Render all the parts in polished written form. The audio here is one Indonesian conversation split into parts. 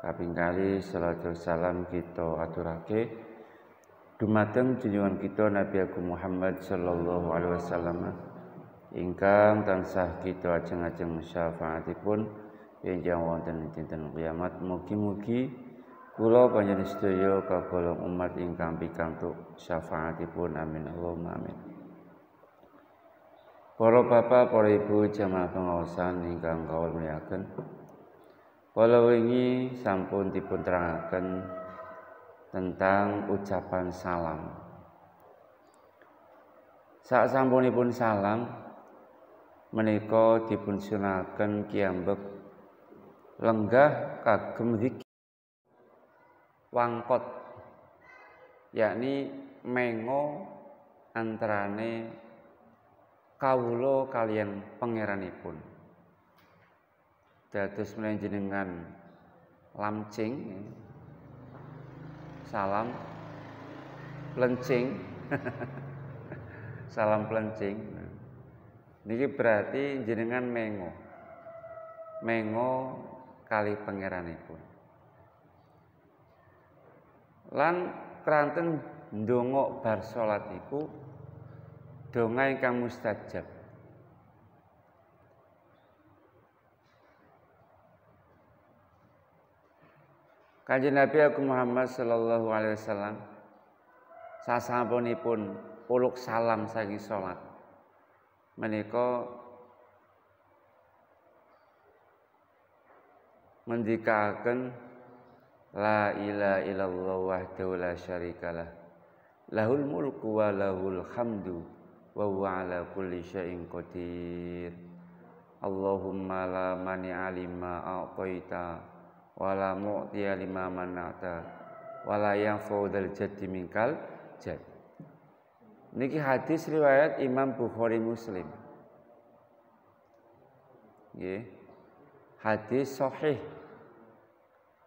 Kaping kali salatu salam kita aturake dumateng junjungan kita Nabi Agung Muhammad sallallahu alaihi wasallam ingkang tansah kita ajeng-ajeng syafaatipun enjang wonten dinten kiamat. Mugi-mugi kula panjenengan sedaya kagolong umat ingkang pikantuk syafaatipun. Amin Allahumma amin. Para bapak, para ibu jamaah pengawasan ingkang kawula muliaken, kala wingi sampun dipun terangaken tentang ucapan salam. Sak sampunipun salam menika dipun sunnahaken kiambek lenggah kagem zikir wangkot, yakni mengo antarane kawula kaliyan pangeranipun. Dados menjenengan lamcing salam plencing salam plencing niki berarti jenengan mengo kali pangeranipun. Lan kranten ndonga bar salat iku donga ingkang mustajab. Kanjeng Nabi Agung Muhammad sallallahu alaihi wasallam sasampunipun puluk salam saking salat menika ngendikaken la ilaha illallah wahdahu la syarikalah lahul mulku wa lahul hamdu wa huwa ala kulli syai'in qadir. Allahumma la mani'a lima a'taita wala mu'tiya lima mana'ta wala yanfa'u dzal jaddi minkal jadd. Niki hadis riwayat Imam Bukhari Muslim. Nggih. Hadis sahih.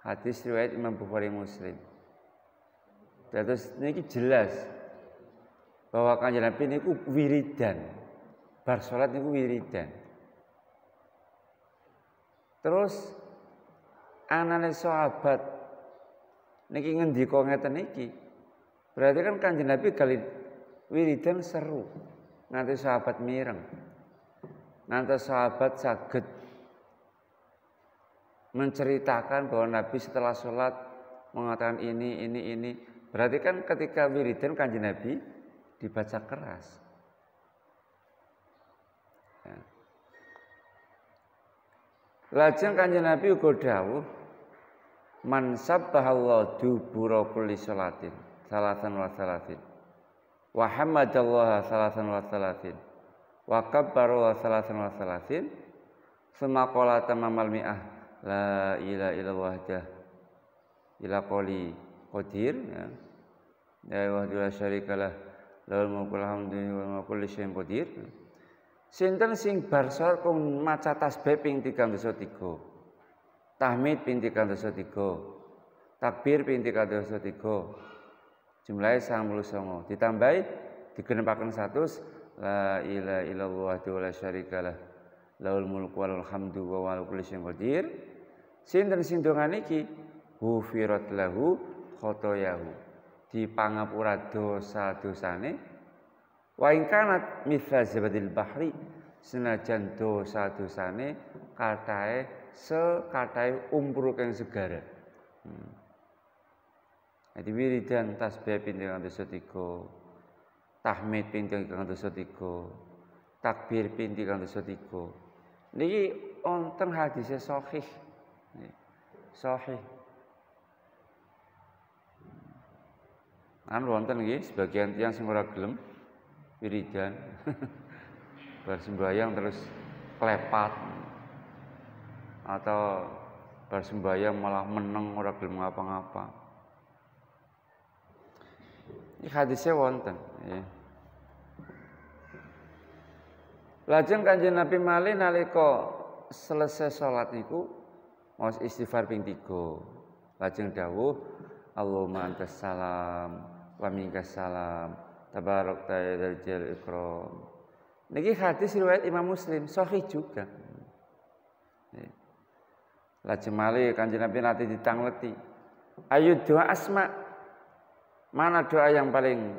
Hadis riwayat Imam Bukhari Muslim. Terus niki jelas bahwa Kanjeng Nabi niku wiridan. Bar salat niku wiridan. Terus anane sahabat niki ngendika ngeten iki. Berarti kan Kanjeng Nabi kali wiridan seru. Nganti sahabat mireng. Nganti sahabat saged menceritakan bahwa Nabi setelah sholat mengatakan ini. Berarti kan ketika wiridan Kanjeng Nabi dibaca keras. Ya. Lajeng Kanjeng Nabi uga dawuh man sabbahallahu dubura kulli sholatin salatan wa salatin wa hamadallaha salatan wa salatin wa kabbara salatan wa salatin summa qala tamamal mi'ah la ilaha illallah wahdah ila qoli qadir ya wahdahu la syarikalah lahul mulku wal hamdu wa kulli syai'in qadir. Sinten sing bar salat maca tasbih ping 303, tahmid ping 303, takbir ping 303, jumlahe 99, ditambahi digenepaken 100 la ilaha illallah wahdahu la syarikalah lahul mulku wal hamdu wa ala kulli syai'in qadir. Sinten sing dongan iki hufirat lahu khotoyahu, dipangapura dosa-dosane. Wa in kanat mithla zabadil bahri, senajan dosa-dosane katahe sekatahe umpru kang segara. Jadi wiridan tasbih ping 303, tahmid ping 303, takbir ping 303. Niki wonten hadise sahih. Sahih. Wonten nggih sebagian tiyang sing ora gelem wiridan bar sembahyang terus klepat atau bar sembahyang malah meneng ora gelem ngapa-ngapa. Iki hadisnya wonten ya. Lajeng Kanjeng Nabi malih nalika selesai salat niku maos istighfar ping 3. Lajeng dawuh Allahumma antas salam wa minkas salam tabarakta ya dzal jalali wal ikram. Niki hadis riwayat Imam Muslim, sahih juga. Lajeng malih Kanjeng Nabi nanti ditangleti. Ayo doa asma. Mana doa yang paling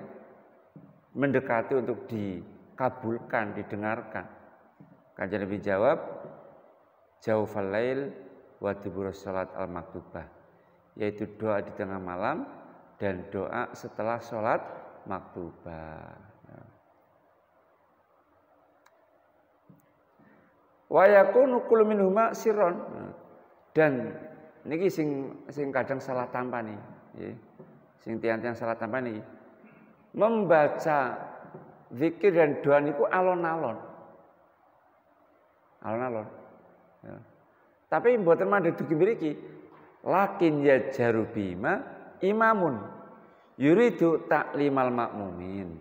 mendekati untuk dikabulkan, didengarkan? Kanjeng Nabi jawab, Jaufal lail wa duburus salat al-maktubah, yaitu doa di tengah malam dan doa setelah salat maktubah. Wa yakunu kullu minhuma sirron. Dan niki sing kadang salah tampani, nggih. Sing tiang-tiang salah tampani. Membaca zikir dan doa niku alon-alon. Alon-alon. Ya. Tapi mboten mandheg dugi mriki. Lakin ya jarubima imamun yuridu taklimal makmumin.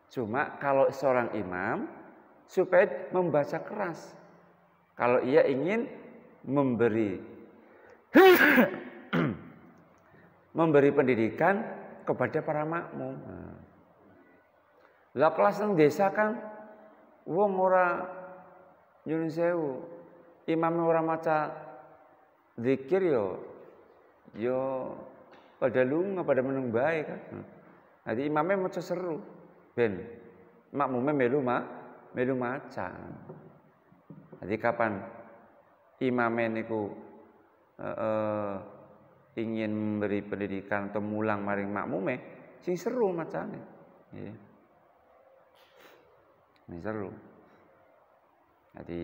Cuma kalau seorang imam supaya membaca keras. Kalau ia ingin memberi pendidikan kepada para makmum. Lah kelas nang desa kan wong ora nyuwun sewu, imame ora maca zikir yo pada lunga pada meneng bae kan. Jadi imame maca seru ben makmume melu maca. Jadi kapan imame niku ingin memberi pendidikan atau mulang maring makmume sing seru macane. Nggih. Ini seru. Jadi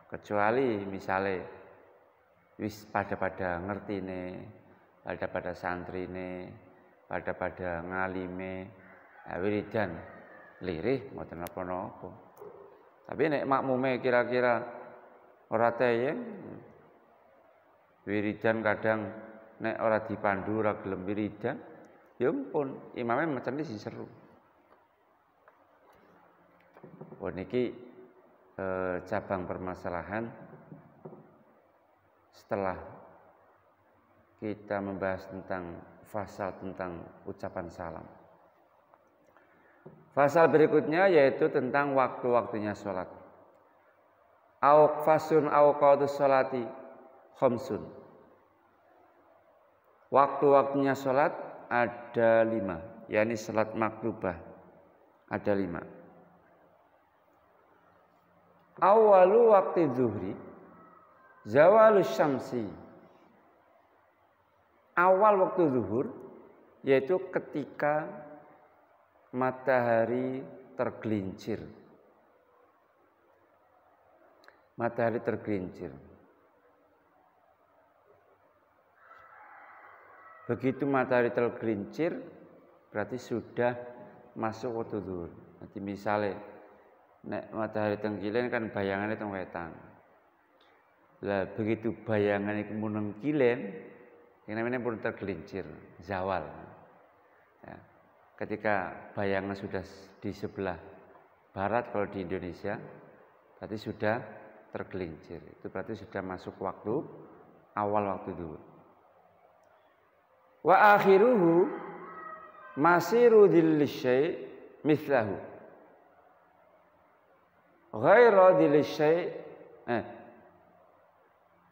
kecuali misalnya wis pada ngertine, pada santrine, pada ngalime, wiridan lirih mboten napa-napa. Tapi nek makmume kira-kira ora teyeng, wiridan kadang nek ora dipandu ora gelem wiridan, ya ampun, imame macam iki seru. Oh niki cabang permasalahan setelah kita membahas tentang fasal tentang ucapan salam. Fasal berikutnya yaitu tentang waktu-waktunya sholat. Fasun awqatus sholati khamsun. Waktu-waktunya sholat ada 5, yakni sholat maktubah ada 5. Awalu waktu zuhri zawalus syamsi. Awal waktu zuhur yaitu ketika matahari tergelincir. Matahari tergelincir. Begitu matahari tergelincir berarti sudah masuk waktu zuhur. Nanti misalnya nek matahari tengkilen kan bayangannya teng wetan. Lah begitu bayangan itu muneng kilen, yang namanya pun tergelincir, zawal. Ya. Ketika bayangan sudah di sebelah barat kalau di Indonesia, berarti sudah tergelincir. Itu berarti sudah masuk waktu awal waktu dulu. Wa akhiruhu masiru dhilli syai' mithlahu. Ghairu dhilli syai'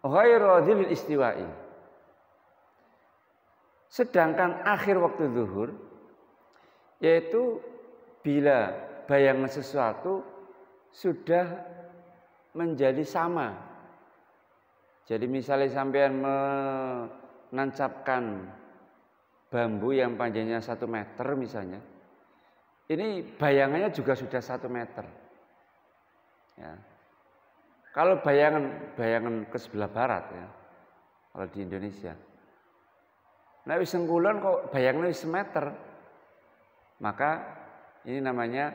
ghairu dhilli istiwa'i. Sedangkan akhir waktu zuhur yaitu bila bayangan sesuatu sudah menjadi sama. Jadi misalnya sampean menancapkan bambu yang panjangnya 1 meter misalnya, ini bayangannya juga sudah 1 meter. Ya. Kalau bayangan ke sebelah barat ya, kalau di Indonesia, nah wis sengkulon kok bayangannya wis 1 meter, maka ini namanya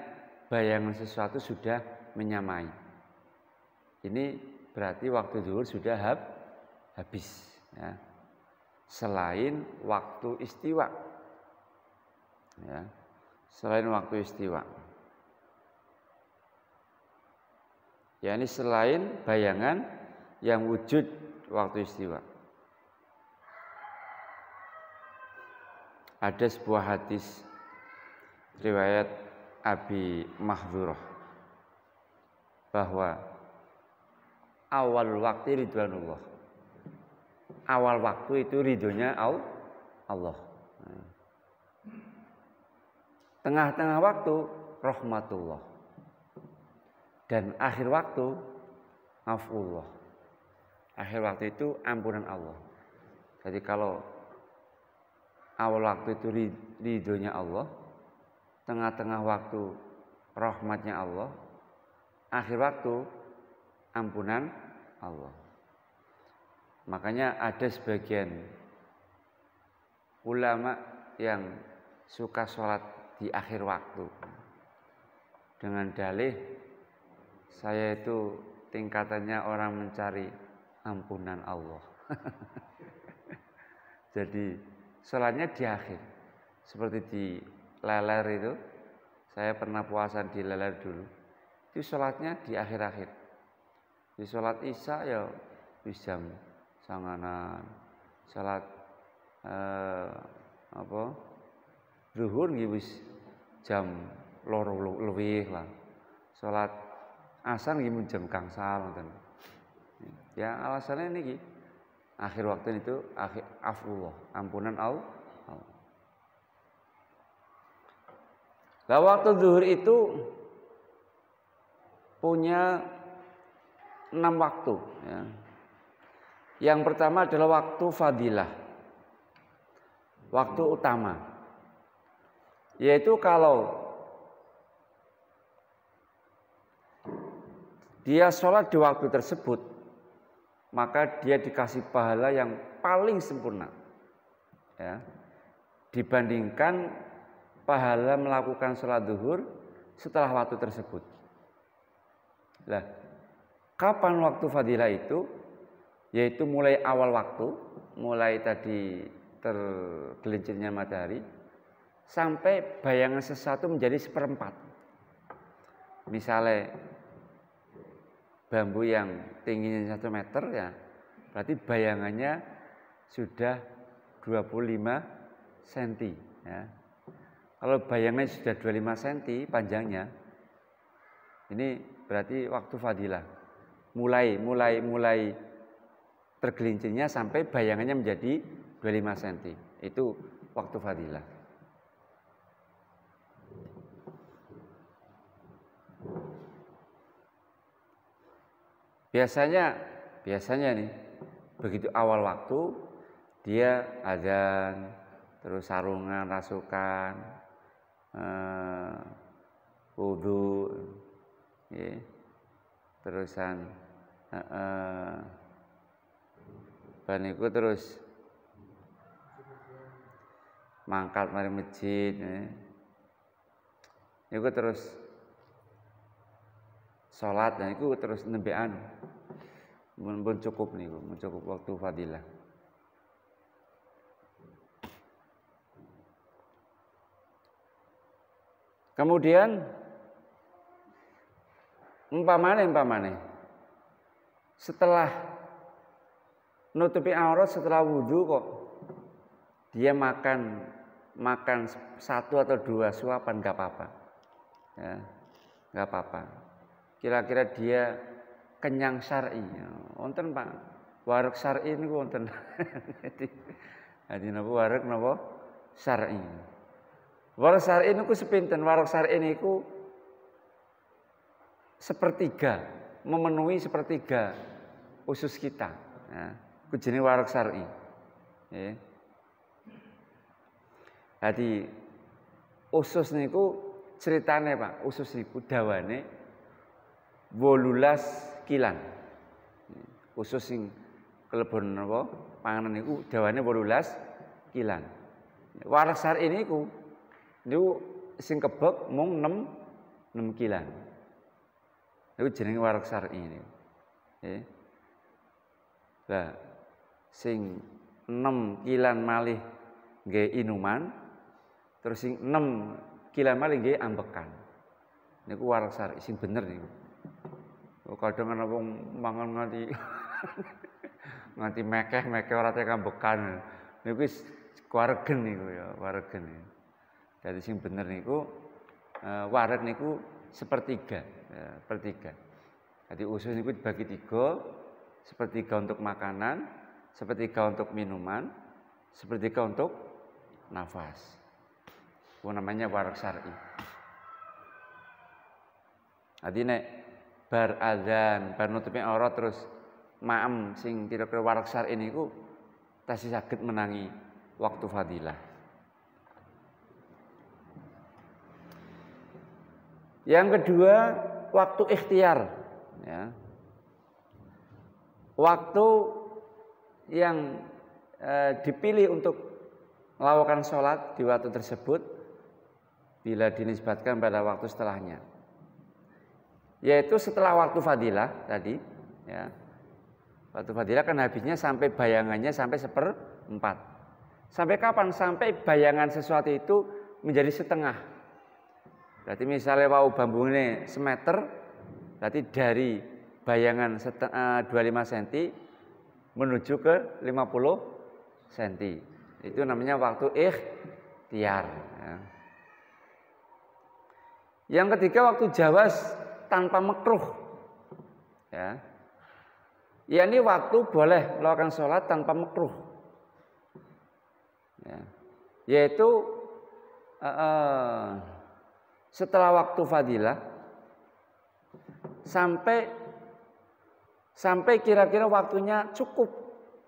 bayangan sesuatu sudah menyamai. Ini berarti waktu zuhur sudah habis. Ya. Selain waktu istiwa, ya. Selain waktu istiwa. Ya ini selain bayangan yang wujud waktu istiwa. Ada sebuah hadis riwayat Abi Mahdzurah bahwa awal waktu ridwanullah. Awal waktu itu ridhonya Allah. Tengah-tengah waktu rahmatullah. Dan akhir waktu afullah. Akhir waktu itu ampunan Allah. Jadi kalau awal waktu itu ridhonya Allah, tengah-tengah waktu rahmatnya Allah, akhir waktu ampunan Allah. Makanya ada sebagian ulama yang suka sholat di akhir waktu dengan dalih saya itu tingkatannya orang mencari ampunan Allah. Jadi sholatnya di akhir, seperti di Leler itu, saya pernah puasa di Leler dulu, itu sholatnya di akhir-akhir. Di sholat isya ya jam sanganan, sholat zuhur wis jam loro luwih lah. Salat asar nggih jam gangsal ngoten. Ya alasannya niki akhir waktu itu akhir afullah, ampunan Allah. Lah waktu zuhur itu punya 6 waktu ya. Yang pertama adalah waktu fadilah. Waktu utama. Yaitu kalau dia sholat di waktu tersebut, maka dia dikasih pahala yang paling sempurna. Ya. Dibandingkan pahala melakukan sholat zuhur setelah waktu tersebut. Lah, kapan waktu fadilah itu? Yaitu mulai awal waktu, mulai tadi tergelincirnya matahari, sampai bayangan sesuatu menjadi 1/4. Misalnya bambu yang tingginya 1 meter ya, berarti bayangannya sudah 25 cm ya. Kalau bayangannya sudah 25 cm panjangnya, ini berarti waktu fadilah. Mulai tergelincirnya sampai bayangannya menjadi 25 cm. Itu waktu fadilah. Biasanya nih, begitu awal waktu dia azan, terus sarungan, rasukan, wudu, ya, terusan baniku terus mangkat mari masjid, ya. Niku terus sholat dan itu terus nembean pun cukup niku, cukup waktu fadilah. Kemudian umpamane setelah nutupi aurat, setelah wudhu kok dia makan 1 atau 2 suapan nggak apa-apa, ya nggak apa-apa. Kira-kira dia kenyang syar'i, wonten Pak wareg syar'i niku wonten. Jadi napa wareg napa syar'i. Wareg syar'i niku sepinten? Wareg syar'i niku 1/3, memenuhi 1/3 usus kita. Ya, ku jenenge wareg syar'i. Ya. Jadi usus niku ceritane Pak, usus niku dawane 18 kilan. Usus sing kelebon napa panganan niku dawane 18 kilan. Wareg syar'i niku sing kebek mung 6 kilan. Niku jenenge wareg syar'i niku. Nggih. Lah sing 6 kilan malih nggih inuman, terus sing 6 kilan malih nggih ambekan. Niku wareg syar'i sing bener niku. Kadang ana wong mangan nganti mekeh ora tekan ambekan. Niku wis waregen niku ya, waregen. Jadi sing bener niku wareg niku 1/3, ya, 1/3. Jadi usus itu dibagi 3, sepertiga untuk makanan, sepertiga untuk minuman, sepertiga untuk nafas. Itu namanya warak syar'i. Jadi nek bar adzan, bar nutupi aurat terus maem sing kira-kira warak syar'i niku tasih saged menangi waktu fadilah. Yang kedua, waktu ikhtiar, ya. Waktu yang dipilih untuk melakukan sholat di waktu tersebut bila dinisbatkan pada waktu setelahnya, yaitu setelah waktu fadilah tadi, ya. Waktu fadilah kan habisnya sampai bayangannya sampai 1/4. Sampai kapan? Sampai bayangan sesuatu itu menjadi setengah. Berarti misalnya wau bambu ini semeter, berarti dari bayangan 25 cm menuju ke 50 cm. Itu namanya waktu ikhtiar. Ya. Yang ketiga, waktu jawaz tanpa makruh. Ya. Ya, ini waktu boleh melakukan sholat tanpa makruh. Ya. Yaitu setelah waktu fadilah sampai kira-kira waktunya cukup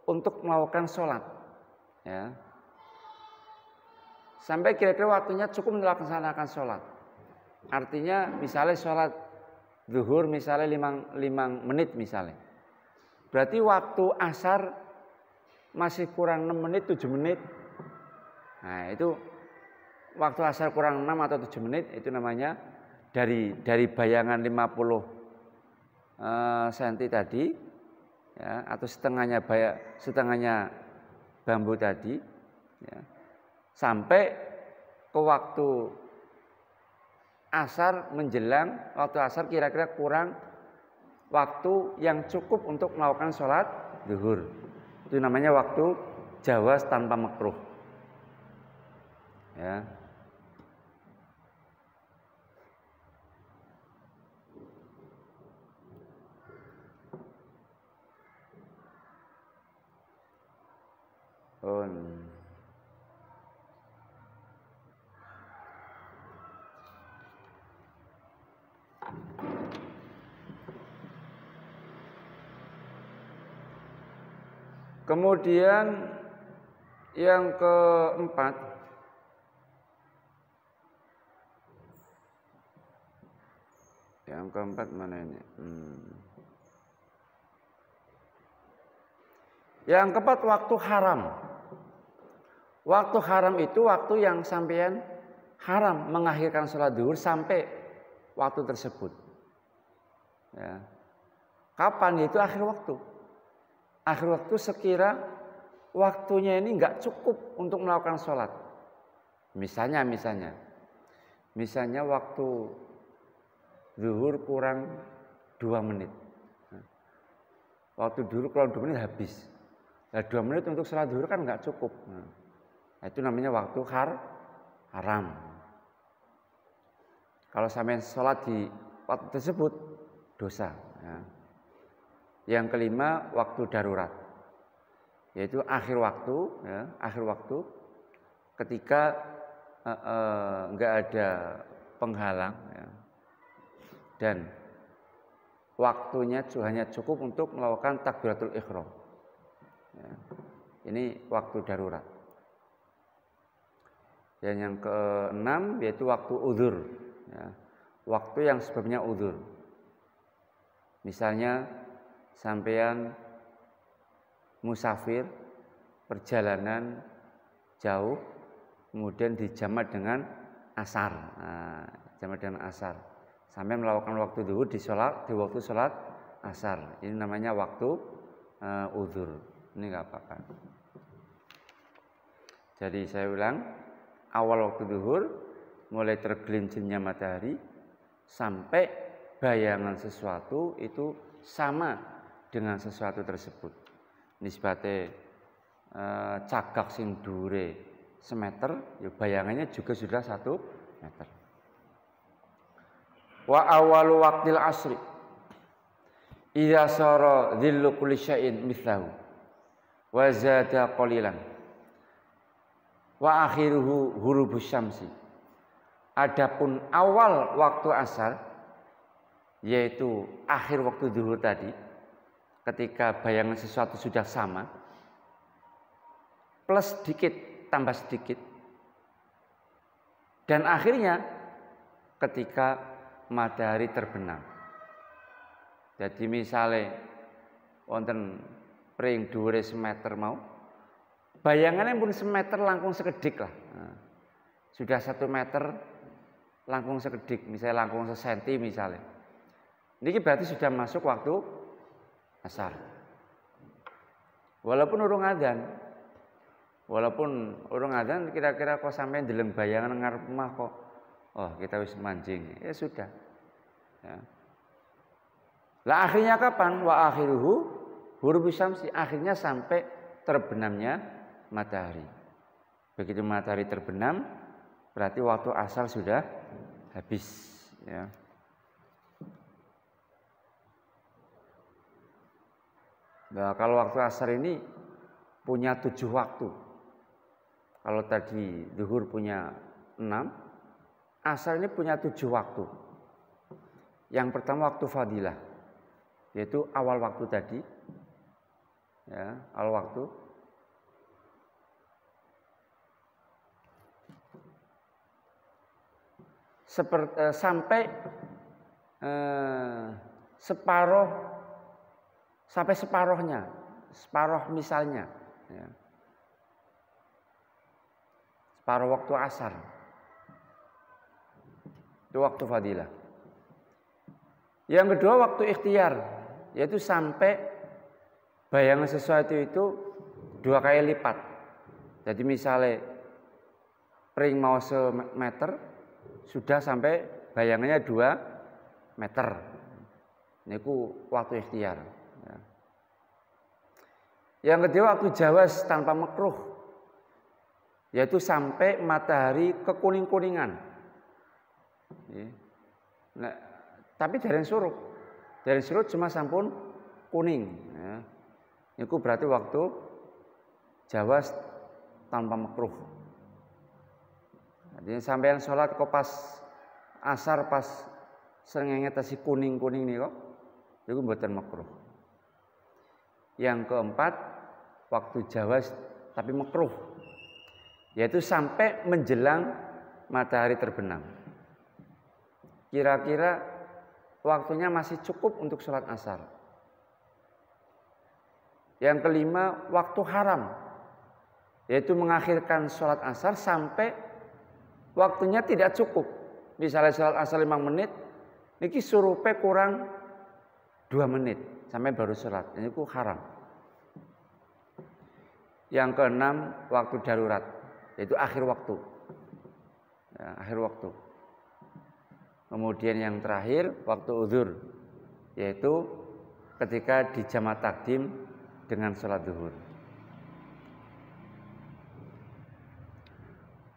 untuk melakukan sholat, ya. Sampai kira-kira waktunya cukup melaksanakan sholat. Artinya misalnya sholat zuhur misalnya 5 menit misalnya. Berarti waktu asar masih kurang 6 menit, 7 menit. Nah itu waktu asar kurang 6 atau 7 menit, itu namanya dari bayangan 50 cm tadi, ya, atau setengahnya bambu tadi, ya, sampai ke waktu asar menjelang waktu asar kira-kira kurang waktu yang cukup untuk melakukan sholat zuhur. Itu namanya waktu jawaz tanpa makruh. Ya. Kemudian yang keempat, mana ini? Yang keempat, waktu haram. Waktu haram itu waktu yang sampean haram mengakhirkan sholat zuhur sampai waktu tersebut. Ya. Kapan? Itu akhir waktu. Akhir waktu sekira waktunya ini enggak cukup untuk melakukan sholat. Misalnya waktu zuhur kurang 2 menit. Waktu zuhur kurang 2 menit habis. Nah, 2 menit untuk sholat zuhur kan enggak cukup. Nah, itu namanya waktu haram. Kalau sampai sholat di waktu tersebut dosa. Ya. Yang kelima, waktu darurat, yaitu akhir waktu, ya, ketika enggak ada penghalang, ya, dan waktunya hanya cukup untuk melakukan takbiratul ihram. Ya. Ini waktu darurat. Dan yang keenam yaitu waktu udzur, ya. Waktu yang sebabnya udzur. Misalnya sampean musafir, perjalanan jauh, kemudian dijamak dengan asar. Nah, jamak dengan asar. Sampai melakukan waktu zuhur di waktu sholat asar. Ini namanya waktu udzur. Ini enggak apa-apa. Jadi saya ulang, awal waktu zuhur mulai tergelincirnya matahari sampai bayangan sesuatu itu sama dengan sesuatu tersebut. Nisbate cagak sing dure semeter, ya bayangannya juga sudah 1 meter. Wa awalu waqtil asri. idza sara dhillu kulli syai'in mithlahu wa zada qalilan wa akhiruhu hurubus syamsi. Adapun awal waktu asar, yaitu akhir waktu zuhur tadi, ketika bayangan sesuatu sudah sama, plus sedikit tambah sedikit, dan akhirnya ketika matahari terbenam. Jadi misalnya wonten pring dhuwure semeter mau, bayangannya pun semeter langkung sekedik lah. Nah, sudah 1 meter langkung sekedik, misalnya langkung sesenti misalnya. Ini berarti sudah masuk waktu asar. Walaupun urung adzan, kira-kira kok sampai ndeleng bayangan ngarep omah kok, oh kita wis manjing, ya sudah. Ya. Lah akhirnya kapan? Wa akhiruhu hurubus syamsi, akhirnya sampai terbenamnya matahari. Begitu matahari terbenam, berarti waktu asar sudah habis. Ya. Nah, kalau waktu asar ini punya 7 waktu. Kalau tadi zuhur punya 6, asar ini punya 7 waktu. Yang pertama waktu fadilah, yaitu awal waktu tadi. Ya, awal waktu. Sampai separohnya, separoh misalnya, ya. Separuh waktu asar, itu waktu fadilah. Yang kedua waktu ikhtiar, yaitu sampai bayangan sesuatu itu 2 kali lipat. Jadi misalnya pring mau semeter, sudah sampai bayangannya 2 meter. Ini waktu ikhtiar. Ya. Yang kedua waktu jawas tanpa makruh, yaitu sampai matahari kekuning-kuningan. Nah, tapi dari surut cuma sampun kuning. Ya. Itu berarti waktu jawas tanpa makruh. Jadi sampean sholat kok pas asar pas srengenge tesi kuning-kuning nih kok, itu mboten makruh. Yang keempat waktu jawas tapi makruh, yaitu sampai menjelang matahari terbenam. Kira-kira waktunya masih cukup untuk sholat asar. Yang kelima waktu haram, yaitu mengakhirkan sholat asar sampai waktunya tidak cukup. Misalnya sholat asar 5 menit, niki surupe kurang 2 menit sampai baru sholat. Ini haram. Yang keenam waktu darurat, yaitu akhir waktu. Ya, akhir waktu. Kemudian yang terakhir waktu uzur, yaitu ketika dijamak takdim dengan sholat zuhur.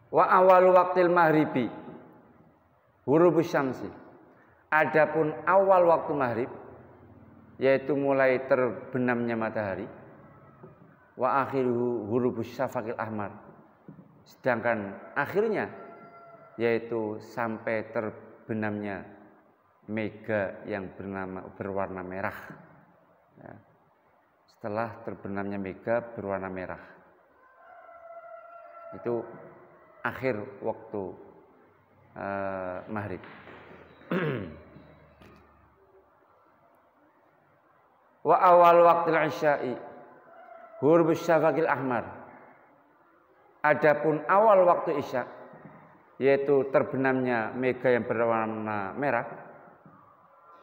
Wa awal waktil maghribi hurubus syamsi. Adapun awal waktu maghrib, yaitu mulai terbenamnya matahari. Wa akhiruhu hurubus syafaqil ahmar. Sedangkan akhirnya yaitu sampai terbenamnya mega yang berwarna merah. Ya. Setelah terbenamnya mega berwarna merah, itu akhir waktu maghrib. Wa awal waktil isya'i hurubus syafaqil ahmar. Adapun awal waktu isya, yaitu terbenamnya mega yang berwarna merah.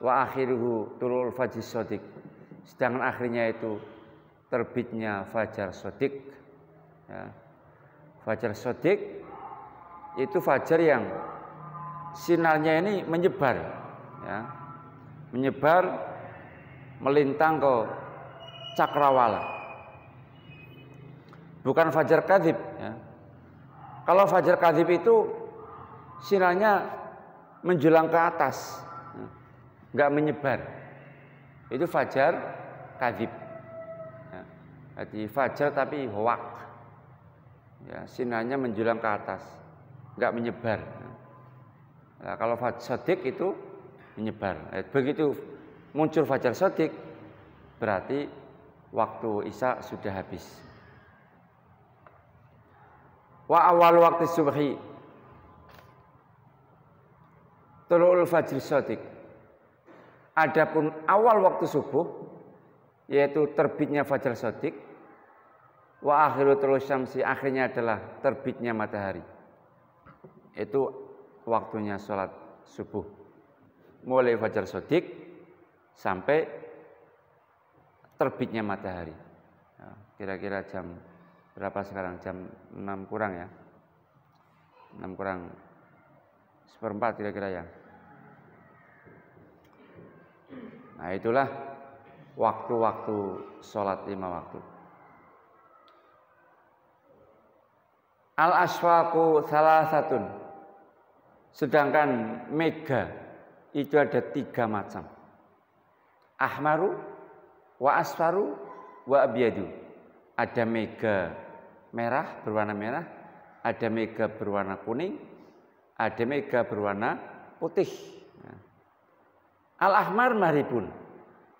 Wa akhiruhu tulul fajr shadiq. Sedangkan akhirnya itu terbitnya fajar shadiq. Ya. Fajar shadiq itu fajar yang sinarnya ini menyebar, ya. Menyebar melintang ke cakrawala. Bukan fajar kadzib, ya. Kalau fajar kadzib itu sinarnya menjulang ke atas, enggak menyebar. Itu fajar kadzib. Ya. Jadi fajar tapi hoak. Ya, sinarnya menjulang ke atas, enggak menyebar. Nah, kalau fajar shadiq itu menyebar. Begitu muncul fajar shadiq, berarti waktu isya sudah habis. Wa awal waktu subhi tulu'ul fajr shadiq. Adapun awal waktu subuh yaitu terbitnya fajar shadiq, wa akhiru tulu syamsi, akhirnya adalah terbitnya matahari. Itu waktunya sholat subuh. Mulai fajar shadiq sampai terbitnya matahari. Kira-kira jam berapa sekarang? Jam 6 kurang ya. 6 kurang seperempat kira-kira ya. Nah, itulah waktu-waktu sholat 5 waktu. Al-aswaqu salasatun. Sedangkan mega itu ada 3 macam. Ahmaru, wa asfaru, wa abyadu. Ada mega merah, berwarna merah, ada mega berwarna kuning, ada mega berwarna putih. Al-ahmar maribun.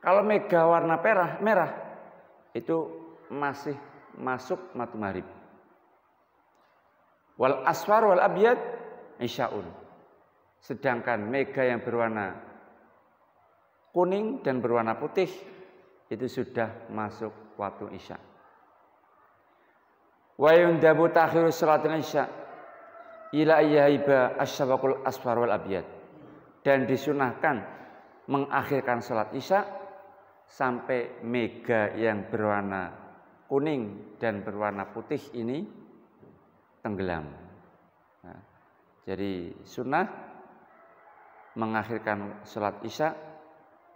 Kalau mega warna merah itu masih masuk matu marib. Wal asfar wal abyad isyaun. Sedangkan mega yang berwarna kuning dan berwarna putih itu sudah masuk waktu isya. Wa yundabu takhiru salatul isya ila ayyaiba asyabaqul asfar wal abyad. Dan disunahkan mengakhirkan salat isya sampai mega yang berwarna kuning dan berwarna putih ini tenggelam. Nah, jadi sunnah mengakhirkan salat isya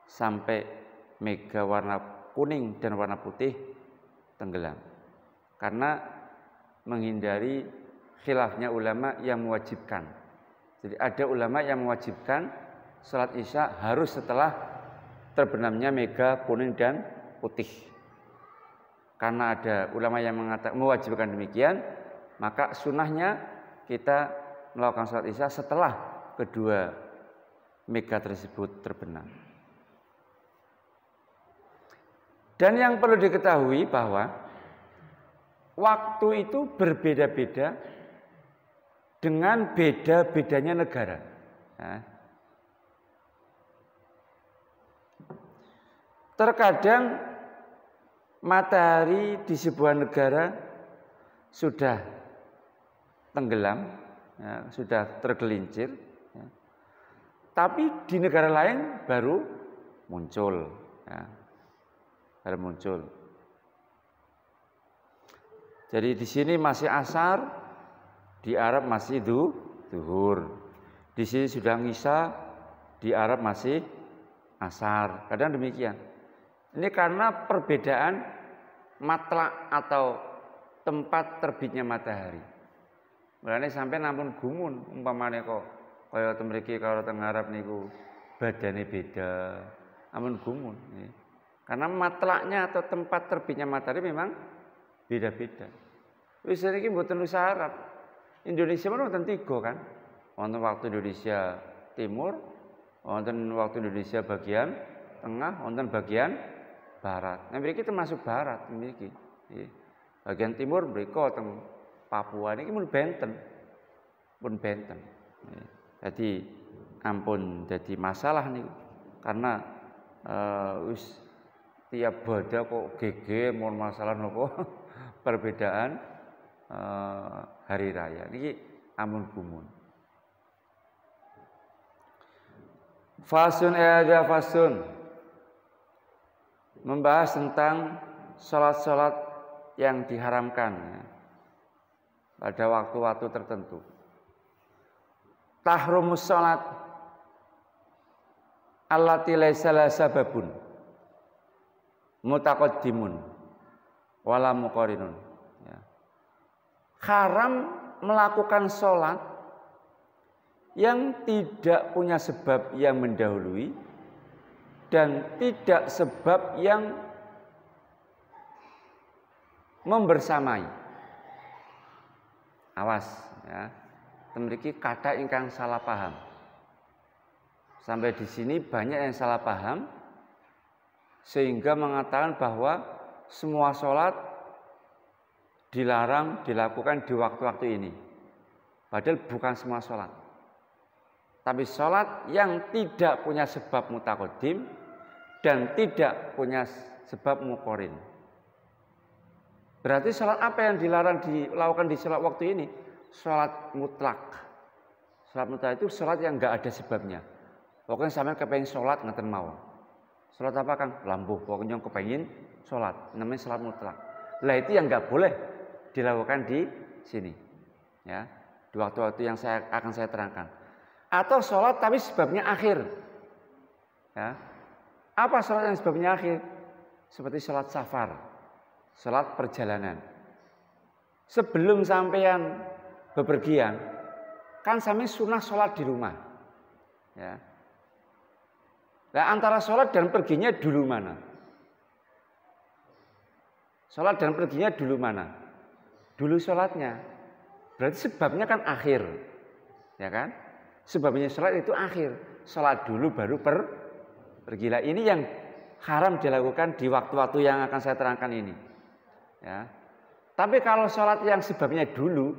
sampai mega warna kuning dan warna putih tenggelam. Karena menghindari khilafnya ulama yang mewajibkan. Jadi ada ulama yang mewajibkan salat isya harus setelah terbenamnya mega kuning dan putih. Karena ada ulama yang mengatakan mewajibkan demikian, maka sunnahnya kita melakukan salat isya setelah kedua mega tersebut terbenam. Dan yang perlu diketahui bahwa waktu itu berbeda-beda dengan beda-bedanya negara. Nah, terkadang matahari di sebuah negara sudah tenggelam, ya, sudah tergelincir, ya. Tapi di negara lain baru muncul, ya, baru muncul. Jadi di sini masih asar, di Arab masih zuhur. Di sini sudah ngisya, di Arab masih asar. Kadang demikian. Ini karena perbedaan matlak atau tempat terbitnya matahari. Mulane sampai nampun gumun umpamane kok kaya mriki karo teng Arab niku badane beda. Namun gumun. Karena matlaknya atau tempat terbitnya matahari memang beda-beda. Wis niki mboten nusa Arab. Indonesia menawa wonten 3 kan. Wonten waktu Indonesia Timur, wonten waktu Indonesia bagian tengah, wonten bagian barat. Nah, mriki termasuk barat mriki. Bagian timur mriko teng Papua niki mun benten. Pun benten. Jadi ampun jadi masalah niku. Karena wis tiap bada kok gege mon masalah nopo perbedaan hari raya. Niki amun gumun. Fasun ada fasun. Membahas tentang sholat-sholat yang diharamkan pada waktu-waktu tertentu. Tahrumus sholat allati laisa laha sababun mutaqaddimun wala muqarinun. Ya. Haram melakukan sholat yang tidak punya sebab yang mendahului dan tidak sebab yang membersamai. Awas ya. Memiliki kata ingkang salah paham. Sampai di sini banyak yang salah paham sehingga mengatakan bahwa semua sholat dilarang dilakukan di waktu-waktu ini. Padahal bukan semua sholat. Tapi sholat yang tidak punya sebab mutaqaddim dan tidak punya sebab muqarin. Berarti sholat apa yang dilarang dilakukan di sholat waktu ini? Sholat mutlak. Sholat mutlak itu sholat yang enggak ada sebabnya. Pokoknya sampean kepengin sholat ngeten mawon. Sholat apa kan? Lambuh. Pokoknya kepengin sholat. Namanya sholat mutlak. Lah itu yang enggak boleh dilakukan di sini. Ya, di waktu-waktu yang akan saya terangkan. Atau sholat tapi sebabnya akhir. Ya. Apa sholat yang sebabnya akhir? Seperti sholat safar, sholat perjalanan. Sebelum sampean bepergian, kan sampean sunnah sholat di rumah. Ya. Nah, antara sholat dan perginya dulu mana? Sholat dan perginya dulu mana? Dulu sholatnya. Berarti sebabnya kan akhir. Ya kan? Sebabnya sholat itu akhir. Sholat dulu baru pergilah. Ini yang haram dilakukan di waktu-waktu yang akan saya terangkan ini. Ya. Tapi kalau sholat yang sebabnya dulu,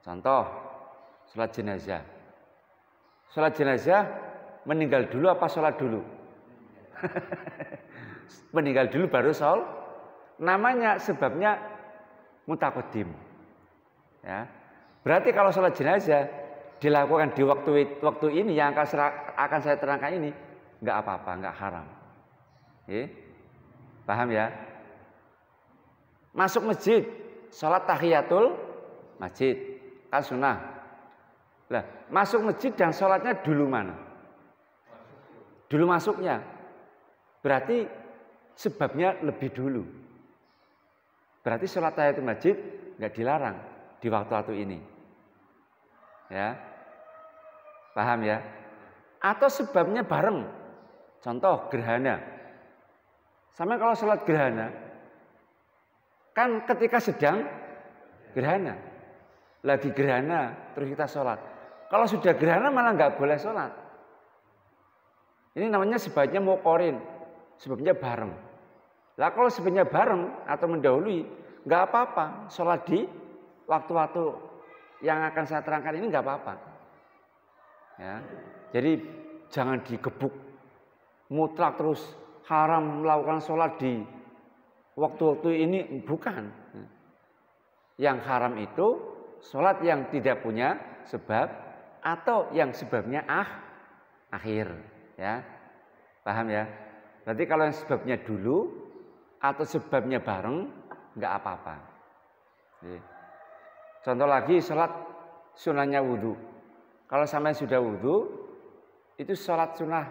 contoh sholat jenazah. Sholat jenazah meninggal dulu apa sholat dulu? Meninggal dulu baru sholat. Namanya sebabnya mutaqaddim. Ya. Berarti kalau sholat jenazah dilakukan di waktu ini yang akan saya terangkan ini, nggak apa-apa, nggak haram. Paham ya? Masuk masjid, sholat tahiyatul masjid, kan sunnah. Lah, masuk masjid dan sholatnya dulu mana? Dulu masuknya. Berarti sebabnya lebih dulu. Berarti sholat tahiyatul masjid nggak dilarang di waktu-waktu ini. Ya. Paham ya? Atau sebabnya bareng. Contoh gerhana. Sama kalau sholat gerhana, kan ketika sedang gerhana, lagi gerhana terus kita sholat. Kalau sudah gerhana malah nggak boleh sholat. Ini namanya sebabnya muqarin, sebabnya bareng. Lah kalau sebabnya bareng atau mendahului, nggak apa-apa. Sholat di waktu-waktu yang akan saya terangkan ini nggak apa-apa. Ya, jadi jangan digebuk mutlak terus haram melakukan sholat di waktu-waktu ini, bukan. Yang haram itu sholat yang tidak punya sebab atau yang sebabnya akhir. Ya, paham ya? Berarti kalau yang sebabnya dulu atau sebabnya bareng nggak apa-apa. Contoh lagi sholat sunahnya wudhu. Kalau sampai sudah wudhu, itu sholat sunnah,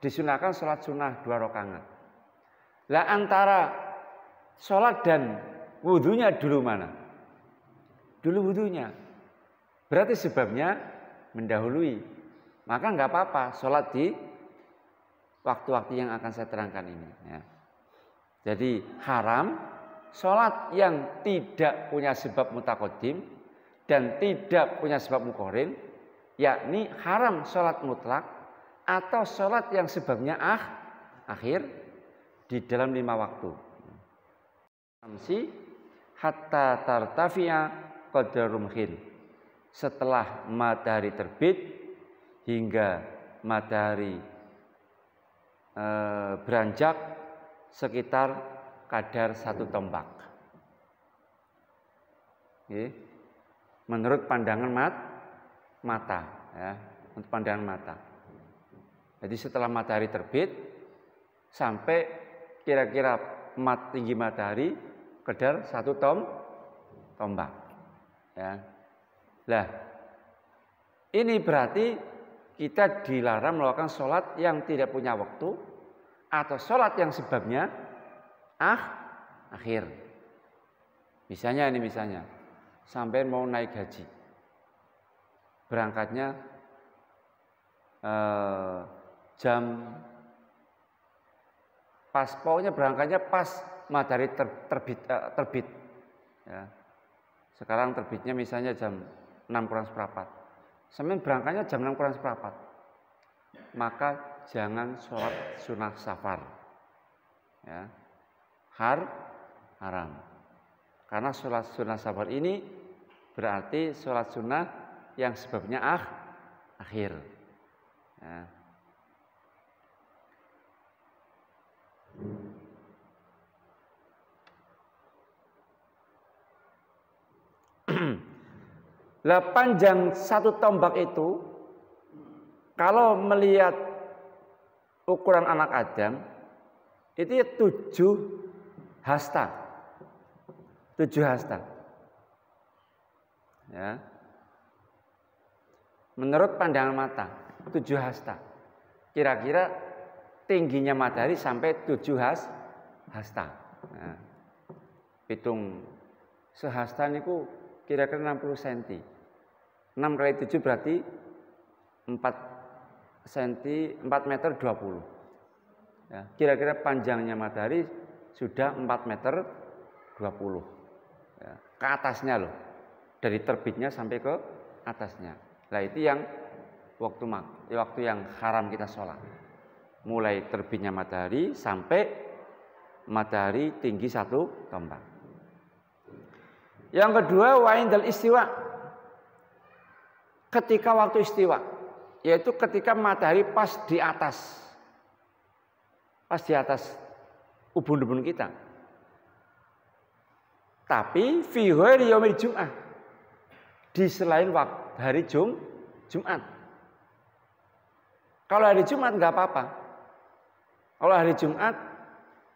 disunahkan sholat sunnah 2 rakaat. Lah antara sholat dan wudhunya dulu mana? Dulu wudhunya. Berarti sebabnya mendahului. Maka nggak apa-apa sholat di waktu-waktu yang akan saya terangkan ini. Ya. Jadi haram sholat yang tidak punya sebab mutaqaddim dan tidak punya sebab muqarin, yakni haram sholat mutlak atau sholat yang sebabnya akhir di dalam 5 waktu. Amsi hatta tartafi'a qadra rumhin. Setelah matahari terbit hingga matahari beranjak sekitar kadar 1 tombak. Menurut pandangan mata, ya, untuk pandangan mata. Jadi setelah matahari terbit sampai kira-kira tinggi matahari kadar 1 tombak. Ya. Lah, ini berarti kita dilarang melakukan sholat yang tidak punya waktu atau sholat yang sebabnya akhir. Misalnya sampai mau naik haji. Berangkatnya jam pas, pokoknya berangkatnya pas matahari terbit. Ya. Sekarang terbitnya misalnya jam 6 kurang seperempat. Sampai berangkatnya jam 6 kurang seperempat. Maka jangan sholat sunnah safar. Ya. Haram. Karena sholat sunnah safar ini berarti sholat sunnah yang sebabnya akhir. Ya. Lah panjang satu tombak itu, kalau melihat ukuran anak Adam, itu 7 hasta. 7 hasta. Ya. Menurut pandangan mata, 7 hasta. Kira-kira tingginya matahari sampai 7 hasta. Nah, hitung sehasta niku kira-kira 60 cm. 6 kali 7 berarti 4 cm, 4 meter 20. Ya, kira-kira panjangnya matahari sudah 4 meter 20. Ya, ke atasnya loh. Dari terbitnya sampai ke atasnya. Nah itu yang waktu yang haram kita sholat. Mulai terbitnya matahari sampai matahari tinggi 1 tombak. Yang kedua, wa'indal istiwa. Ketika waktu istiwa, yaitu ketika matahari pas di atas ubun-ubun kita. Tapi fi ghairi yaumil jum'ah, di selain hari Jumat. Kalau hari Jumat nggak apa-apa. Kalau hari Jumat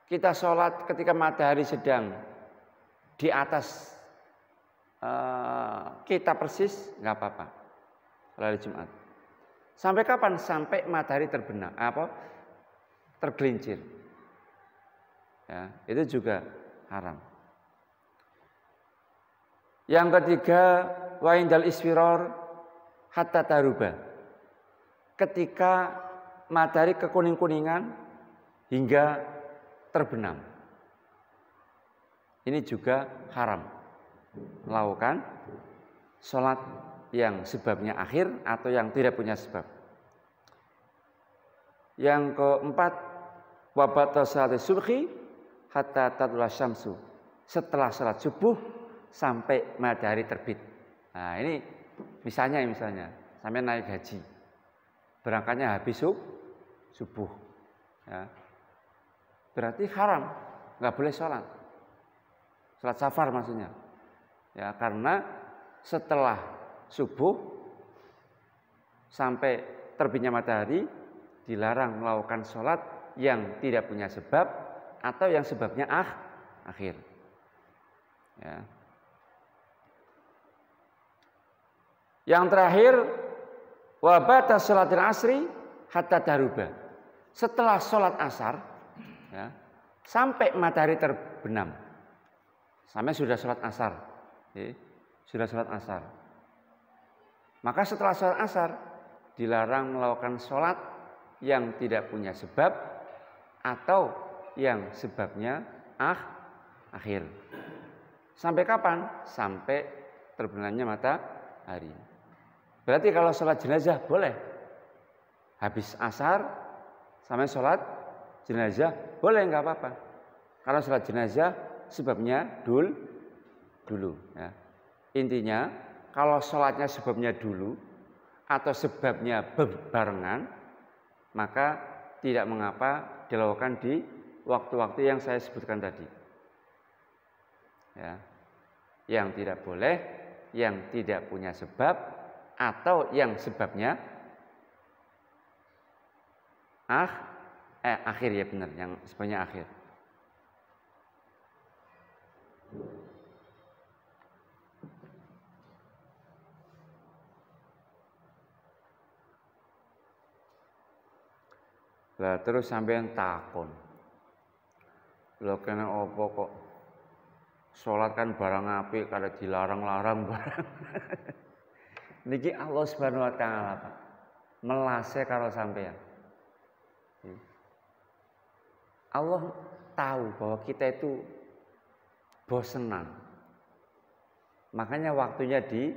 kita sholat ketika matahari sedang di atas kita persis, nggak apa-apa. Kalau hari Jumat. Sampai kapan? Sampai matahari terbenam, tergelincir. Ya, itu juga haram. Yang ketiga, wa indal isfiror hatta taruba. Ketika matahari kekuning-kuningan hingga terbenam. Ini juga haram. Melakukan sholat yang sebabnya akhir atau yang tidak punya sebab. Yang keempat, wabata salat subhi hatta tatlu'a syamsu. Setelah sholat subuh sampai matahari terbit. Nah ini misalnya sampai naik haji, berangkatnya habis subuh, ya. Berarti haram, nggak boleh sholat safar maksudnya, ya karena setelah subuh sampai terbitnya matahari dilarang melakukan sholat yang tidak punya sebab atau yang sebabnya akhir. Ya. Yang terakhir, wabata sholatil asri hatta daruba. Setelah sholat asar, ya, sampai matahari terbenam, sampai sudah sholat asar, ya, sudah sholat asar. Maka setelah sholat asar dilarang melakukan sholat yang tidak punya sebab atau yang sebabnya akhir. Sampai kapan? Sampai terbenamnya matahari. Berarti kalau sholat jenazah boleh. Habis asar sampai sholat jenazah boleh, nggak apa-apa. Kalau sholat jenazah sebabnya dulu. Ya. Intinya kalau sholatnya sebabnya dulu atau sebabnya berbarengan, maka tidak mengapa dilakukan di waktu-waktu yang saya sebutkan tadi. Ya. Yang tidak boleh, yang tidak punya sebab atau yang sebabnya akhir, ya benar, yang sebabnya akhir. Lah terus sampean takon, lho kena opo kok sholat kan barang apik kada dilarang-larang barang. Niki Allah Subhanahu wa taala, Pak. Melase karo sampean. Allah tahu bahwa kita itu bosenan. Makanya waktunya di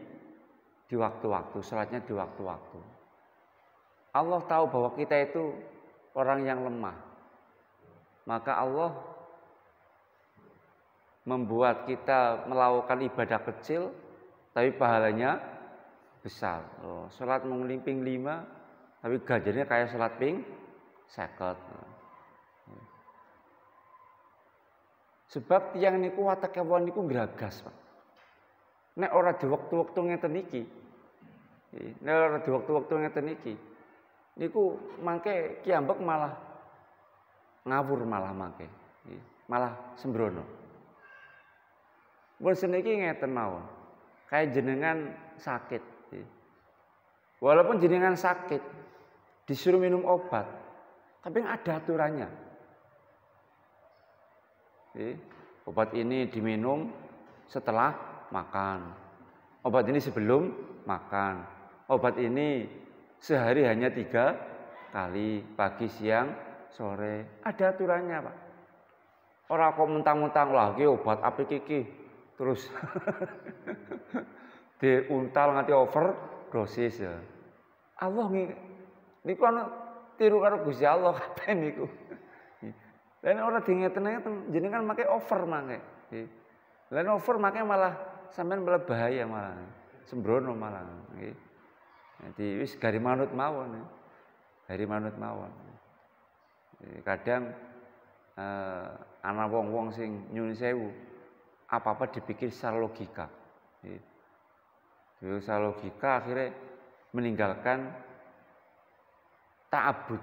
waktu-waktu, salatnya di waktu-waktu. Allah tahu bahwa kita itu orang yang lemah. Maka Allah membuat kita melakukan ibadah kecil tapi pahalanya besar. Salat menglimping 5 tapi gajinya kayak salat ping 50. Sebab tiyang niku watake wong niku gragas, Pak. Nek ora di wektu-wektu ngeten iki. Nek ora di wektu-wektu ngeten iki. Niku mangke kiambek malah ngawur malah mangke. Malah sembrono. Mun seniki ngeten mawon. Kayak jenengan sakit. Walaupun jenengan sakit disuruh minum obat, tapi ada aturannya. Obat ini diminum setelah makan. Obat ini sebelum makan. Obat ini sehari hanya 3 kali, pagi, siang, sore. Ada aturannya, Pak. Orang kok mentang-mentang lagi obat apik iki terus diuntal nganti overdosis ya. Allah niku ana tiru karo Gusti Allah kabeh niku. Lan ora dingeten-ngeten jenengan make over mangke. Lan over make malah sampean malah bahaya malah. Sembrono malah nggih. Jadi wis gari manut mawon. Gari manut mawon. Kadang ana wong-wong sing nyuwun sewu apa-apa dipikir secara logika. Secara logika akhirnya meninggalkan ta'abud.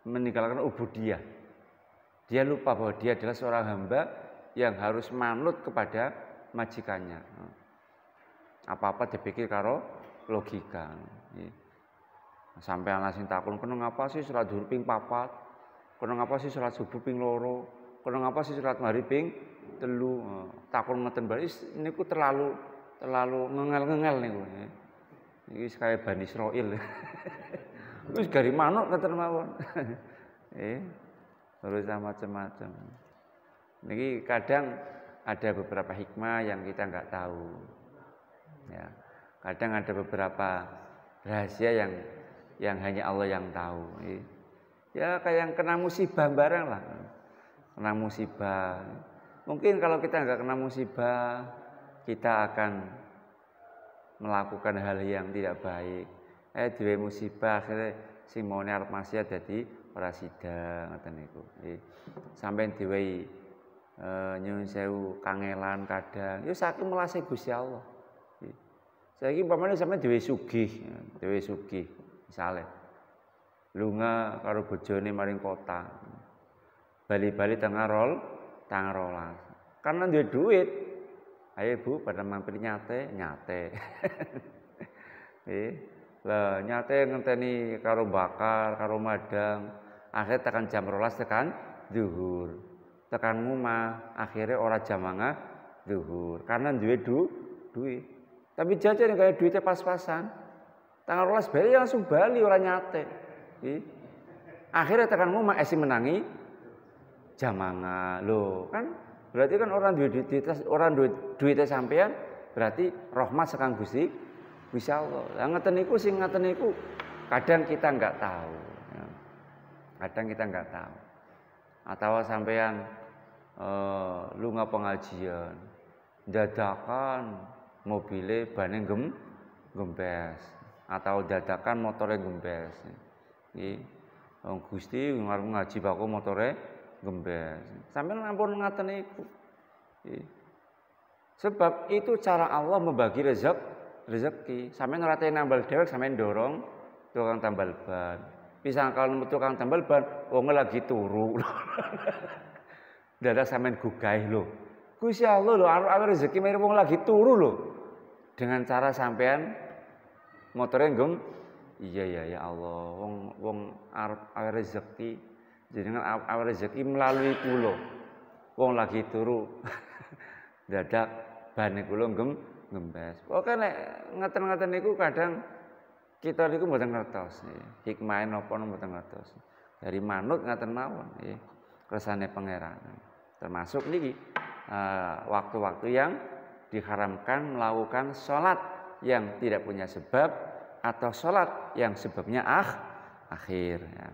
Meninggalkan ubudiyah. Dia lupa bahwa dia adalah seorang hamba yang harus manut kepada majikannya. Apa-apa dipikir karo logika. Sampai ana sing takon, "Kono ngapa sih salat zuhur ping 4? Kono ngapa sih salat subuh ping 2? Kono ngapa sih salat maghrib ping 3?" Takon ngeten bae niku terlalu ngengel-ngengel niku. Iki kaya Bani Israil. Wis gari manuk ngeten mawon. Terus macam-macam. Niki kadang ada beberapa hikmah yang kita nggak tahu. Ya, kadang ada beberapa rahasia yang hanya Allah yang tahu. Ya kayak yang kena musibah barang lah. Kena musibah. Mungkin kalau kita nggak kena musibah, kita akan melakukan hal yang tidak baik. Dhewe musibah akhirnya sing mone arep maksiat dadi ora sida ngoten niku. Sampeyan diwehi nyuwun sewu kangelan kadang ya saking melase Gusti Allah. Saiki umpamane sampeyan dhewe sugih misale lunga karo bojone maring kota. Bali-bali tengah rolas. Karena duwe duit. Ayo Bu pada mampir nyate. Lah nyate ngenteni karo bakar, karo madang. Akhirnya tekan jam 12 tekan zuhur. Tekan mumah, akhirnya ora jam mangga zuhur. Karena duwe duit. Tapi jajan kayak duitnya pas-pasan. Tanggal 12 bali langsung bali ora nyate. Akhirnya tekan mumah esi menangi jam mangga. Loh, kan berarti kan orang duwe duitnya sampean berarti rahmat sekang Gusti Allah. Lah ngeten niku sing ngaten niku kadang kita enggak tahu. Ya. Kadang kita enggak tahu. Atau sampean lunga pengajian dadakan mobile bane gembes atau dadakan motore gembes. Nggih. Wong Gusti ngarep ngaji bako motore gembes. Sampeyan ampun ngaten niku. Sebab itu cara Allah membagi rezeki. Sampeyan ora nambal dhewek, sampeyan dorong tukang tambal ban. Pisang kalau tukang tambal ban, wong lagi turu. Dadak sampeyan gugah lho. Gusti Allah lho arep rezeki mirip wong lagi turu lho. Dengan cara sampeyan motore iya ya Allah, wong arep rezeki jenengan rezeki melalui kula. Wong lagi turu. Dadak bane kula gembes. Pokoke nek ngeten-ngeten niku kadang kita niku mboten ngertos. Hikmahe napa mboten ngertos. dari manut ngaten mawon nggih. Kersane pangeran. Termasuk niki waktu-waktu yang diharamkan melakukan sholat yang tidak punya sebab atau sholat yang sebabnya akhir. Ya.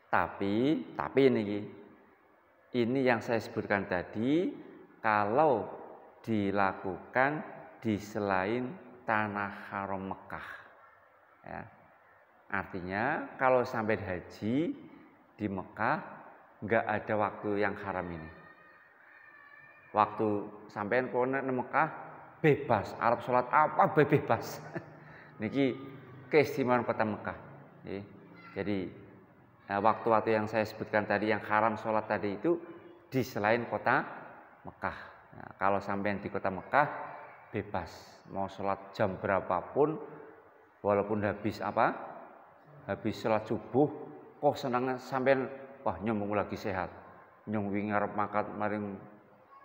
Tapi ini yang saya sebutkan tadi kalau dilakukan di selain tanah haram Mekah. Ya. Artinya kalau sampai haji di Mekah nggak ada waktu yang haram ini. Waktu sampean kono nang Mekah bebas, arep salat apa bebas. Niki keistimewaan kota Mekah. Jadi waktu-waktu yang saya sebutkan tadi yang haram salat tadi itu di selain kota Mekah. Nah, kalau sampean di kota Mekah bebas, mau salat jam berapapun, walaupun habis salat subuh, kok senang sampean wah nyambung lagi sehat. Nyong wingi arep mangkat maring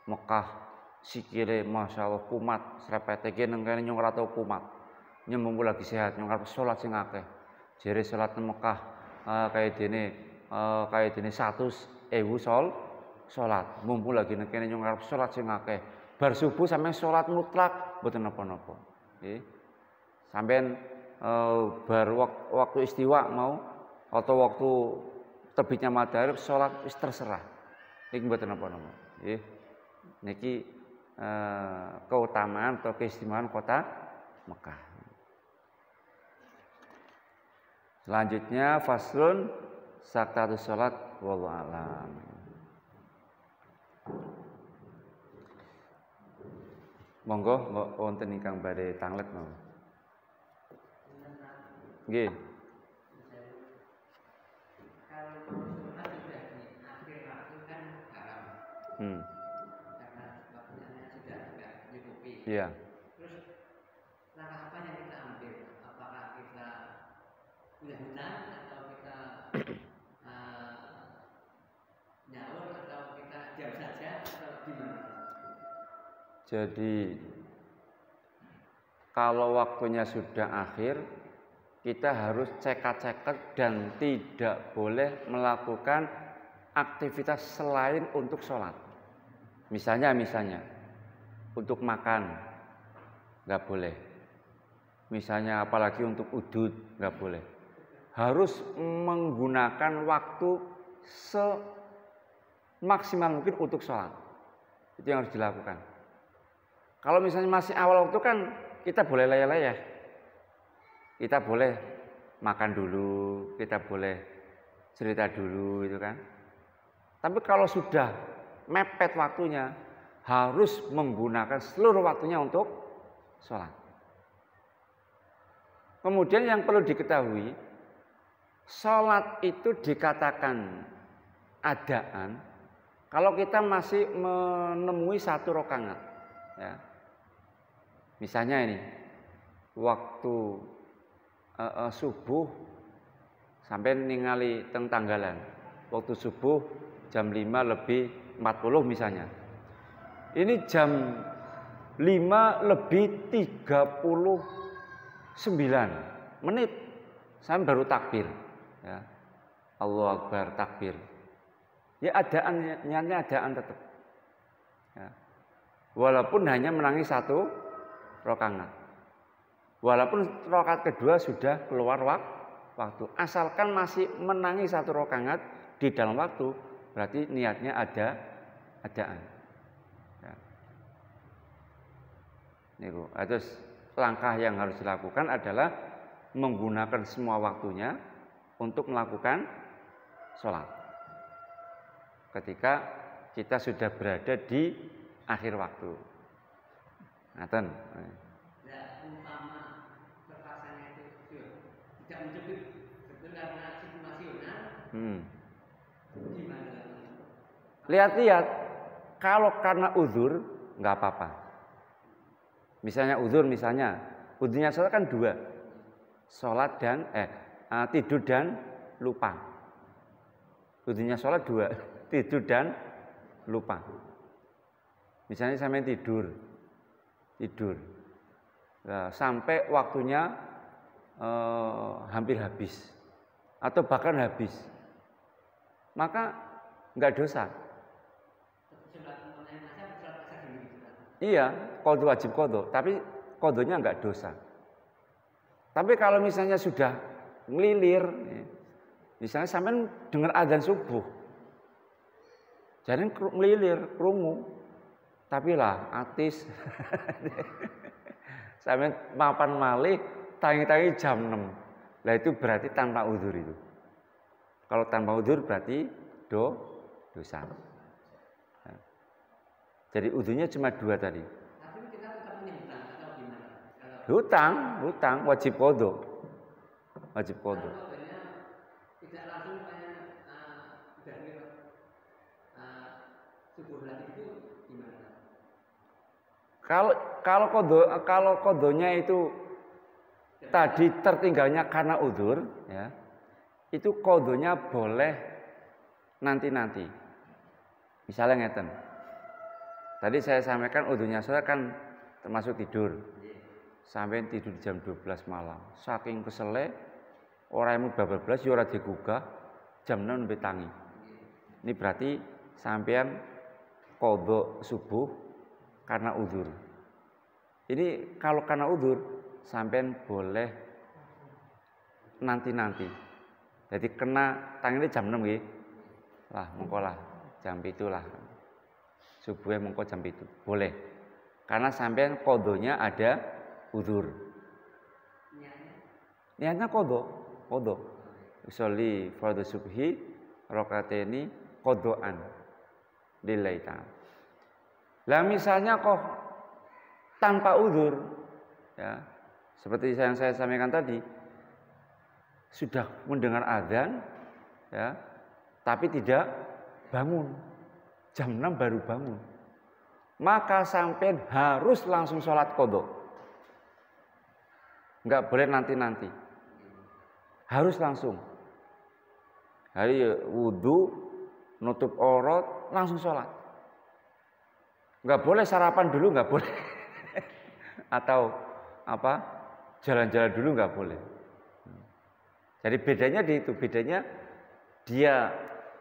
Mekah sikile masyaallah kumat, srepete ki nang kene nyong ora tau kumat. Nyambung lagi sehat, nyong arep salat sing akeh. Jere salat nang Mekah kaya dene 100.000 salat. Mumpul lagi nang kene nyong arep salat sing akeh. Bar subuh sampeyan salat mutlak mboten napa-napa. Nggih. Sampeyan bar waktu istiwa mau atau waktu terbitnya matahari salat wis terserah. Niki mboten napa-napa. Nggih. Niki keutamaan atau keistimewaan kota Mekah. Selanjutnya faslun saktatus salat wallahu alam. Monggo wonten ingkang badhe tanglet mawon. Nggih. Karena waktunya sudah tidak mencukupi. Iya. Terus langkah apa yang kita ambil? Apakah kita udah atau kita nyaur atau kita diam saja atau gimana? Jadi kalau waktunya sudah akhir, kita harus cekat-cekat dan tidak boleh melakukan aktivitas selain untuk sholat. Misalnya untuk makan nggak boleh. Misalnya apalagi untuk udud nggak boleh. Harus menggunakan waktu semaksimal mungkin untuk sholat. Itu yang harus dilakukan. Kalau misalnya masih awal waktu kan kita boleh leyeh-leyeh. Kita boleh makan dulu, kita boleh cerita dulu itu kan. Tapi kalau sudah mepet waktunya, harus menggunakan seluruh waktunya untuk sholat. Kemudian yang perlu diketahui, sholat itu dikatakan adaan kalau kita masih menemui satu rakaat. Ya. Misalnya ini, waktu subuh sampai ningali teng tanggalan, waktu subuh jam 5:40 misalnya. Ini jam 5:39 saya baru takbir. Ya. Allahu Akbar takbir. Ya adaan tetap. Ya. Walaupun hanya menangis satu rakaat. Walaupun rakaat kedua sudah keluar waktu. Asalkan masih menangis satu rakaat di dalam waktu, berarti niatnya adaan. Ya. Niku. Terus langkah yang harus dilakukan adalah menggunakan semua waktunya untuk melakukan sholat. Ketika kita sudah berada di akhir waktu. Ngaten. Ya, umpama terpaksanya itu tidak mencukupi betul karena situasional. Gimana? Lihat-lihat, kalau karena uzur nggak apa-apa. Uzurnya sholat kan dua, sholat dan tidur dan lupa. Uzurnya sholat dua, tidur dan lupa. Misalnya sampai tidur, nah, sampai waktunya hampir habis. atau bahkan habis, maka nggak dosa. Iya, qadha wajib qadha, tapi qadhanya nggak dosa. Tapi kalau misalnya sudah ngelilir, misalnya sampean dengar adzan subuh, jadi ngelilir, krungu, tapi lah atis, sampean mapan malih, tangi-tangi jam 6, lah itu berarti tanpa udzur itu. Kalau tanpa udzur berarti dosa. Jadi udzurnya cuma 2 tadi. Tapi kita tetap punya hutang atau gimana? Hutang wajib qadha. Wajib qadha. Tidak langsung dari subuh lagi itu gimana? Kalau qadhanya itu tadi tertinggalnya karena udzur, ya. Itu qadhanya boleh nanti-nanti. Misalnya ngeten. Tadi saya sampaikan udzurnya sore kan termasuk tidur. Sampai tidur jam 12 malam. Saking kesele, orang yang bablas ya ora digugah, jam 6 nembe tangi. Ini berarti sampean qadha subuh karena udzur. Ini kalau karena udzur sampean boleh nanti-nanti. Jadi kena tangine jam 6 nggih. Lah mengko lah jam 7 lah. Subuhnya mengko jam 7. Boleh. Karena sampean qadhanya ada udzur. Niatnya qadha. Usolli fardhu subhi rakaataini qadhaan lillahi ta'ala. Lah misalnya kok tanpa udzur, ya, seperti yang saya sampaikan tadi, sudah mendengar adzan, ya, tapi tidak bangun, jam 6 baru bangun, maka sampean harus langsung sholat qadha, nggak boleh nanti-nanti, harus langsung. Hari wudhu, nutup aurat, langsung sholat. Nggak boleh sarapan dulu, nggak boleh. Atau apa? Jalan-jalan dulu nggak boleh. Jadi bedanya di itu, bedanya dia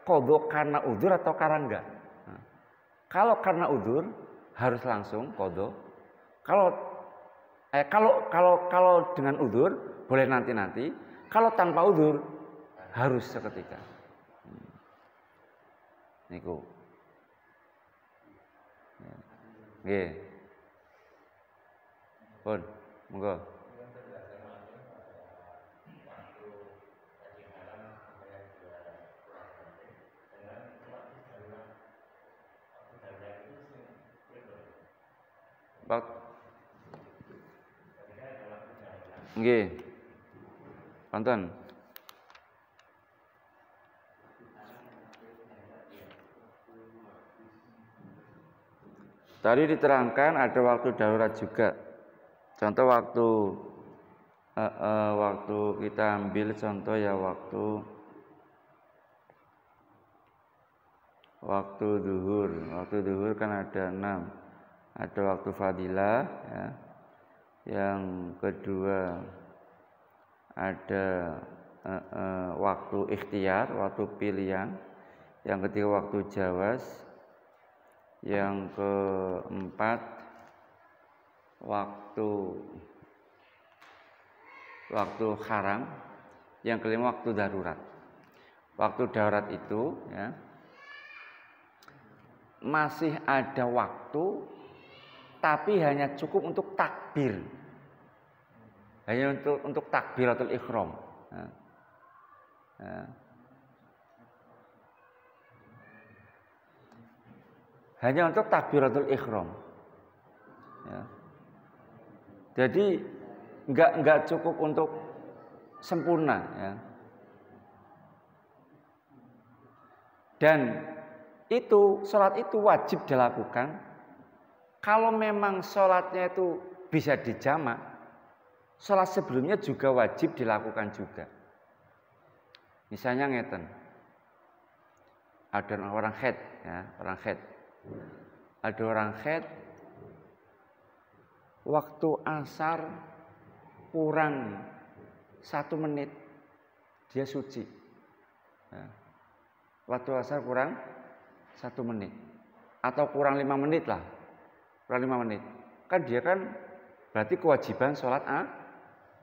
qadha karena udzur atau karena enggak. Nah, kalau karena udzur harus langsung qadha. Kalau dengan udzur boleh nanti-nanti. Kalau tanpa udzur harus seketika. Niku. Nggih. Pun, monggo. Pak. Nggih. Panten. Tadi diterangkan ada waktu darurat juga. Contoh waktu kita ambil contoh ya waktu zuhur. Waktu zuhur kan ada 6. Ada waktu fadilah, ya. Yang kedua ada waktu ikhtiar, waktu pilihan. Yang ketiga waktu jawaz. Yang keempat waktu haram. Yang kelima waktu darurat. Waktu darurat itu, ya, masih ada waktu, tapi hanya cukup untuk takbir. Hanya untuk takbiratul ihram. Ya. Hanya untuk takbiratul ihram. Ya. Jadi enggak cukup untuk sempurna, ya. Dan itu sholat itu wajib dilakukan. Kalau memang sholatnya itu bisa dijamak, sholat sebelumnya juga wajib dilakukan juga. Misalnya ngeten, ada orang haid, ya, orang haid. Ada orang haid, waktu asar kurang 1 menit, dia suci. Ya. Waktu asar kurang 1 menit atau kurang 5 menit lah, kurang 5 menit. Kan dia kan berarti kewajiban sholat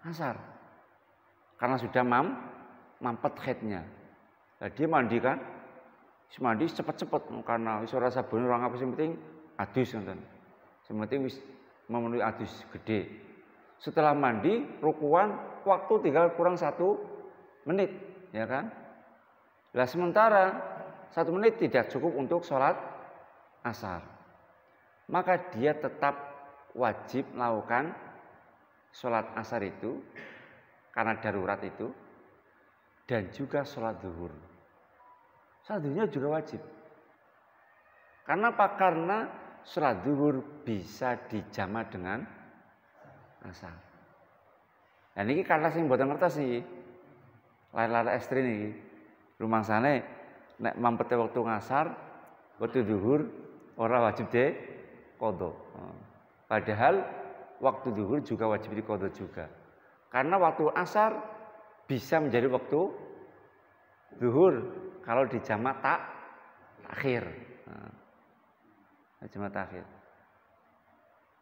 asar karena sudah mampet haidnya. Nah, dia mandi kan, mandi cepet-cepet karena wis ora sabun orang apa sing penting adus ngoten. Sing penting wis memenuhi adus gede. Setelah mandi rukuan waktu tinggal kurang 1 menit, ya kan? Lah sementara 1 menit tidak cukup untuk sholat asar. Maka dia tetap wajib melakukan sholat asar itu karena darurat itu dan juga sholat zuhur. Sholat zuhurnya juga wajib. Karena apa? Karena sholat zuhur bisa dijama dengan asar. Nah ini karena sing mboten ngertos iki. Lar-lar ekstrim iki. Rumangsane nek mampete waktu ngasar, waktu zuhur ora wajib qadha. Padahal waktu zuhur juga wajib diqadha juga. Karena waktu asar bisa menjadi waktu zuhur kalau dijamak takhir. Jamak takhir.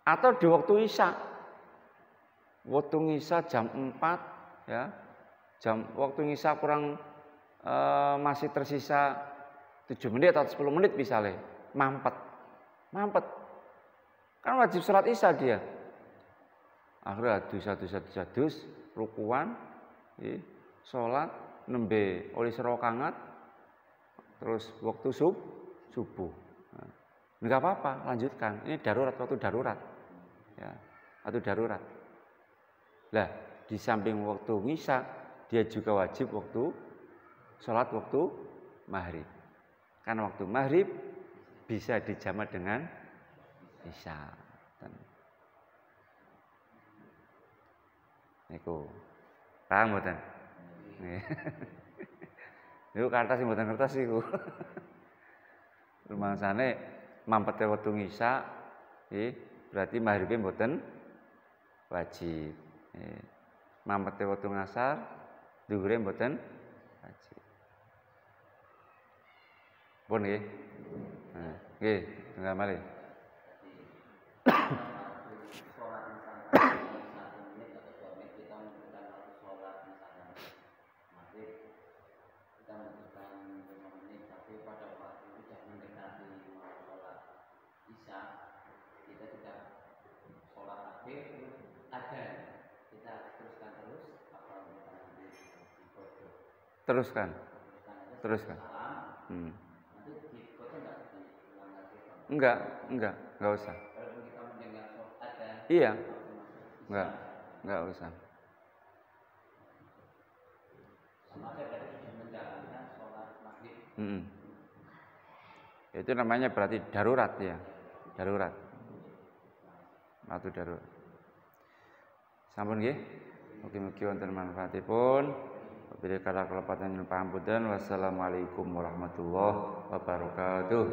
Atau di waktu isya. Waktu isya jam 4 ya. Waktu isya kurang masih tersisa 7 menit atau 10 menit misalnya. Mampet. Kan wajib sholat isya dia. Akhirnya adus rukuan, sholat nembe oleh serokangat, terus waktu subuh. Nah, enggak apa-apa, lanjutkan. Ini darurat, waktu darurat. Ya, waktu darurat. Lah, di samping waktu isya, dia juga wajib waktu sholat waktu maghrib. Karena waktu maghrib bisa dijamak dengan isya. Niku. Paham mboten? Nggih. Niku kertas sing mboten kertas niku. Rumangsane mampete wektu isya, berarti maghribe mboten wajib. Mampete wektu ngasar, zuhure mboten wajib. Pun nggih. Nah, nggih, tengah malih. Teruskan. Enggak usah. Iya. Enggak usah. Itu namanya berarti darurat ya. Darurat. Waktu darurat. Sampun nggih. Mugi-mugi wonten manfaatipun. Bila kala kelepatan paham boten. Wassalamualaikum warahmatullahi wabarakatuh.